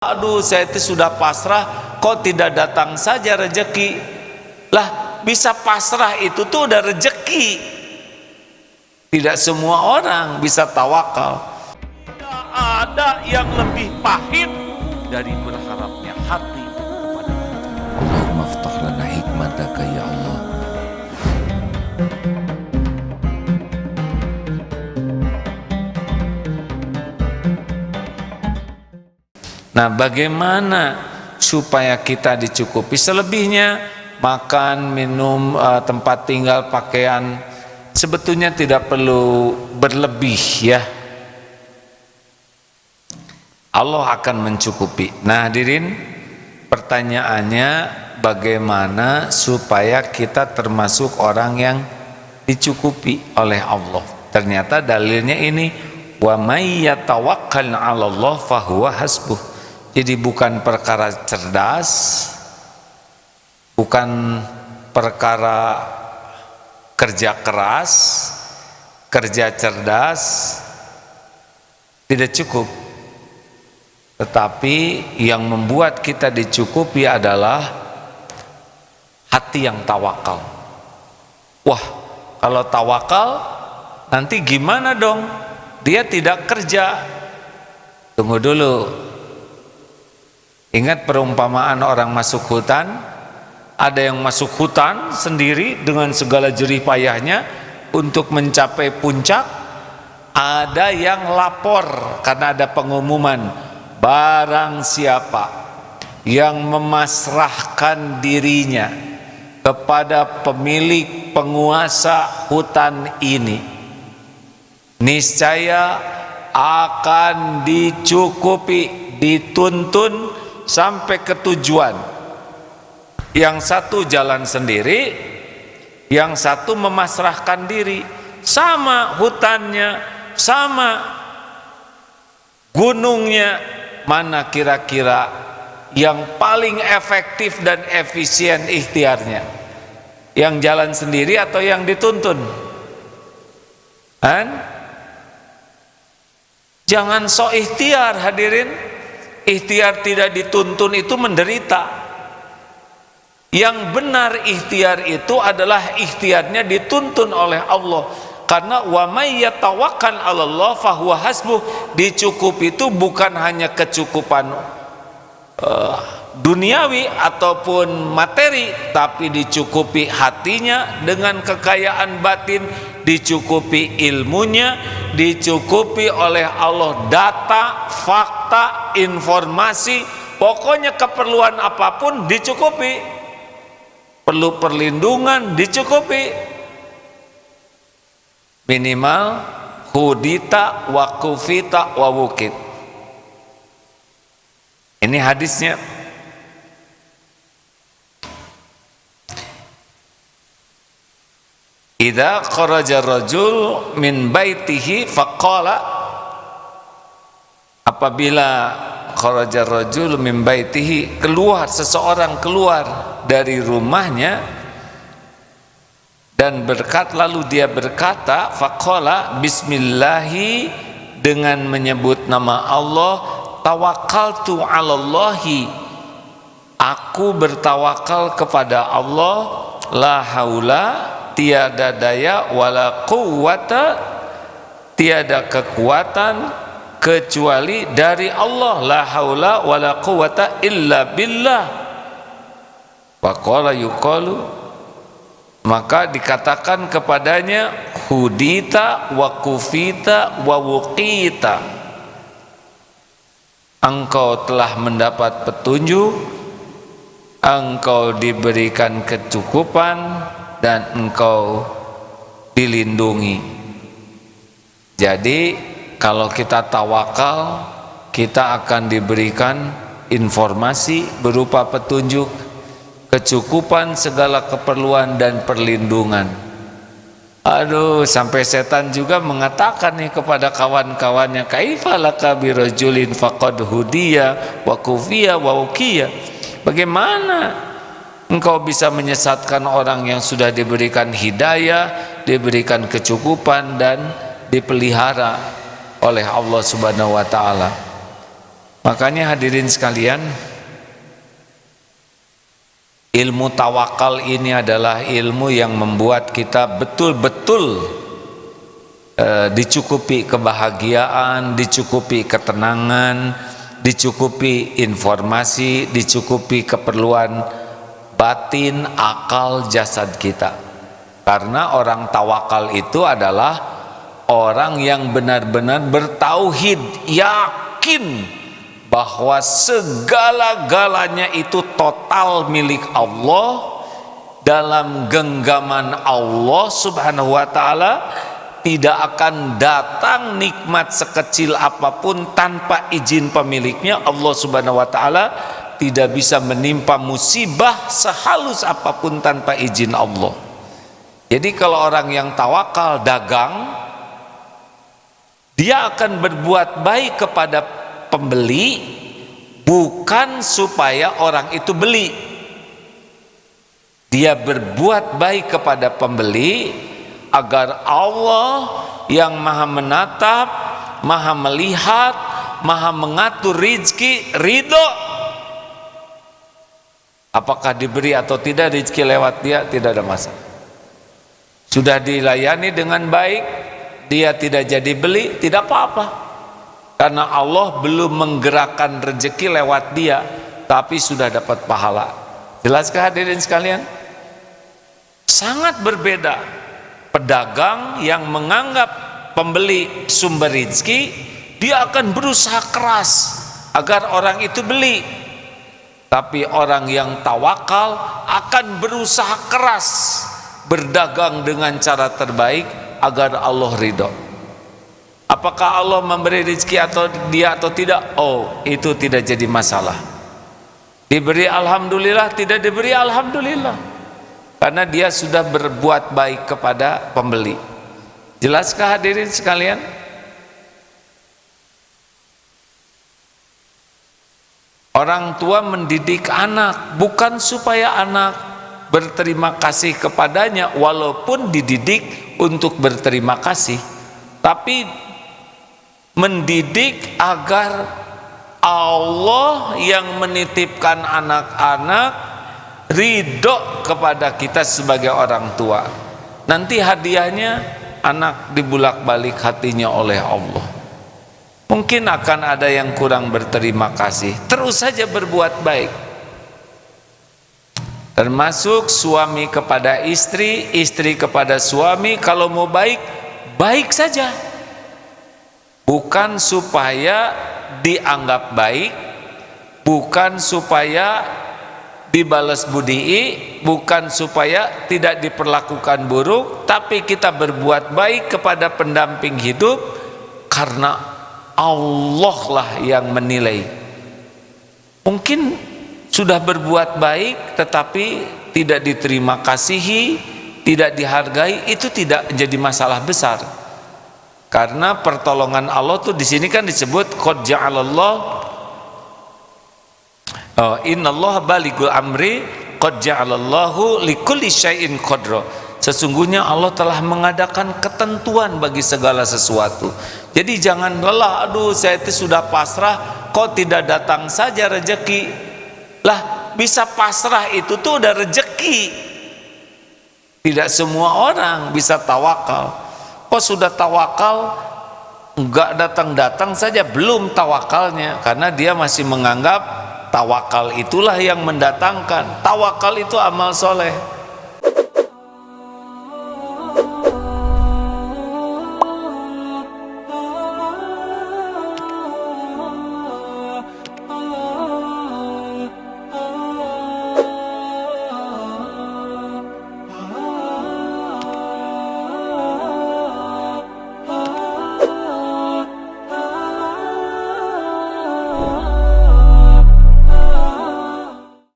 Aduh, saya itu sudah pasrah, kok tidak datang saja rezeki. Lah, bisa pasrah itu tuh udah rezeki. Tidak semua orang bisa tawakal. Tidak ada yang lebih pahit dari berharapnya hati kepada Allah. Allahumma aftah lana hikmataka ya Allah. Nah, bagaimana supaya kita dicukupi? Selebihnya makan, minum, tempat tinggal, pakaian sebetulnya tidak perlu berlebih ya. Allah akan mencukupi. Nah, hadirin, pertanyaannya bagaimana supaya kita termasuk orang yang dicukupi oleh Allah? Ternyata dalilnya ini, wa may yatawakkal 'ala Allah fahuwa hasbuh. Jadi bukan perkara cerdas, bukan perkara kerja keras, kerja cerdas, tidak cukup. Tetapi yang membuat kita dicukupi adalah hati yang tawakal. Wah, kalau tawakal nanti gimana dong? Dia tidak kerja. Tunggu dulu. Ingat perumpamaan orang masuk hutan? Ada yang masuk hutan sendiri dengan segala jerih payahnya untuk mencapai puncak. Ada yang lapor karena ada pengumuman, barang siapa yang memasrahkan dirinya kepada pemilik penguasa hutan ini, niscaya akan dicukupi, dituntun sampai ke tujuan. Yang satu jalan sendiri, yang satu memasrahkan diri. Sama hutannya, sama gunungnya, mana kira-kira yang paling efektif dan efisien ikhtiarnya? Yang jalan sendiri atau yang dituntun? Jangan sok ikhtiar, hadirin. Ikhtiar tidak dituntun itu menderita. Yang benar ikhtiar itu adalah ikhtiarnya dituntun oleh Allah. Karena wa may yatawakkal 'ala Allah fahuwa hasbuh. Dicukupi itu bukan hanya kecukupan duniawi ataupun materi, tapi dicukupi hatinya dengan kekayaan batin, dicukupi ilmunya, dicukupi oleh Allah data, fakta, informasi, pokoknya keperluan apapun dicukupi. Perlu perlindungan dicukupi. Minimal hudita wa kufita wa wukit. Ini hadisnya. Idza kharaja rajul min baitihi faqala, apabila kharaja rajul min baitihi, keluar seseorang keluar dari rumahnya dan lalu dia berkata, faqala bismillahi, dengan menyebut nama Allah, tawakkaltu 'alallahi, aku bertawakal kepada Allah, la haula, tiada daya, wala quwwata, tiada kekuatan kecuali dari Allah, la haula wala quwwata illa billah. Faqala yuqalu, maka dikatakan kepadanya, hudita wa kufita wa wuqita, engkau telah mendapat petunjuk, engkau diberikan kecukupan, dan engkau dilindungi. Jadi kalau kita tawakal, kita akan diberikan informasi berupa petunjuk, kecukupan segala keperluan dan perlindungan. Aduh, sampai setan juga mengatakan nih kepada kawan-kawannya, kaifa laka birajulin faqad hudiya wa kufiya wa ukiya. Bagaimana engkau bisa menyesatkan orang yang sudah diberikan hidayah, diberikan kecukupan dan dipelihara oleh Allah Subhanahu wa taala? Makanya hadirin sekalian, ilmu tawakal ini adalah ilmu yang membuat kita betul-betul dicukupi kebahagiaan, dicukupi ketenangan, dicukupi informasi, dicukupi keperluan batin, akal, jasad kita. Karena orang tawakal itu adalah orang yang benar-benar bertauhid, yakin bahwa segala-galanya itu total milik Allah, dalam genggaman Allah Subhanahu wa ta'ala. Tidak akan datang nikmat sekecil apapun tanpa izin pemiliknya. Allah Subhanahu wa ta'ala tidak bisa menimpa musibah sehalus apapun tanpa izin Allah. Jadi kalau orang yang tawakal dagang, dia akan berbuat baik kepada pembeli bukan supaya orang itu beli. Dia berbuat baik kepada pembeli agar Allah yang maha menatap, maha melihat, maha mengatur rizki ridho. Apakah diberi atau tidak rizki lewat dia, tidak ada masalah. Sudah dilayani dengan baik, dia tidak jadi beli, tidak apa-apa. Karena Allah belum menggerakkan rezeki lewat dia, tapi sudah dapat pahala. Jelaskah hadirin sekalian? Sangat berbeda. Pedagang yang menganggap pembeli sumber rezeki, dia akan berusaha keras agar orang itu beli. Tapi orang yang tawakal akan berusaha keras berdagang dengan cara terbaik agar Allah ridho. Apakah Allah memberi rezeki atau dia atau tidak? Oh, itu tidak jadi masalah. Diberi alhamdulillah, tidak diberi alhamdulillah. Karena dia sudah berbuat baik kepada pembeli. Jelaskah hadirin sekalian? Orang tua mendidik anak bukan supaya anak berterima kasih kepadanya walaupun dididik untuk berterima kasih, tapi mendidik agar Allah yang menitipkan anak-anak ridho kepada kita sebagai orang tua. Nanti hadiahnya anak dibulak-balik hatinya oleh Allah. Mungkin akan ada yang kurang berterima kasih. Terus saja berbuat baik. Termasuk suami kepada istri, istri kepada suami. Kalau mau baik, baik saja. Bukan supaya dianggap baik, bukan supaya dibalas budi, bukan supaya tidak diperlakukan buruk, tapi kita berbuat baik kepada pendamping hidup karena Allah lah yang menilai. Mungkin sudah berbuat baik tetapi tidak diterima kasihi, tidak dihargai, itu tidak menjadi masalah besar. Karena pertolongan Allah tuh di sini kan disebut qad ja'alallah, innallaha balighul amri qad ja'alallahu likulli syai'in qadra. Sesungguhnya Allah telah mengadakan ketentuan bagi segala sesuatu. Jadi jangan lelah, aduh saya itu sudah pasrah kok tidak datang saja rezeki. Lah, bisa pasrah itu tuh udah rezeki. Tidak semua orang bisa tawakal. Kok sudah tawakal enggak datang-datang saja, belum tawakalnya, karena dia masih menganggap tawakal itulah yang mendatangkan. Tawakal itu amal soleh.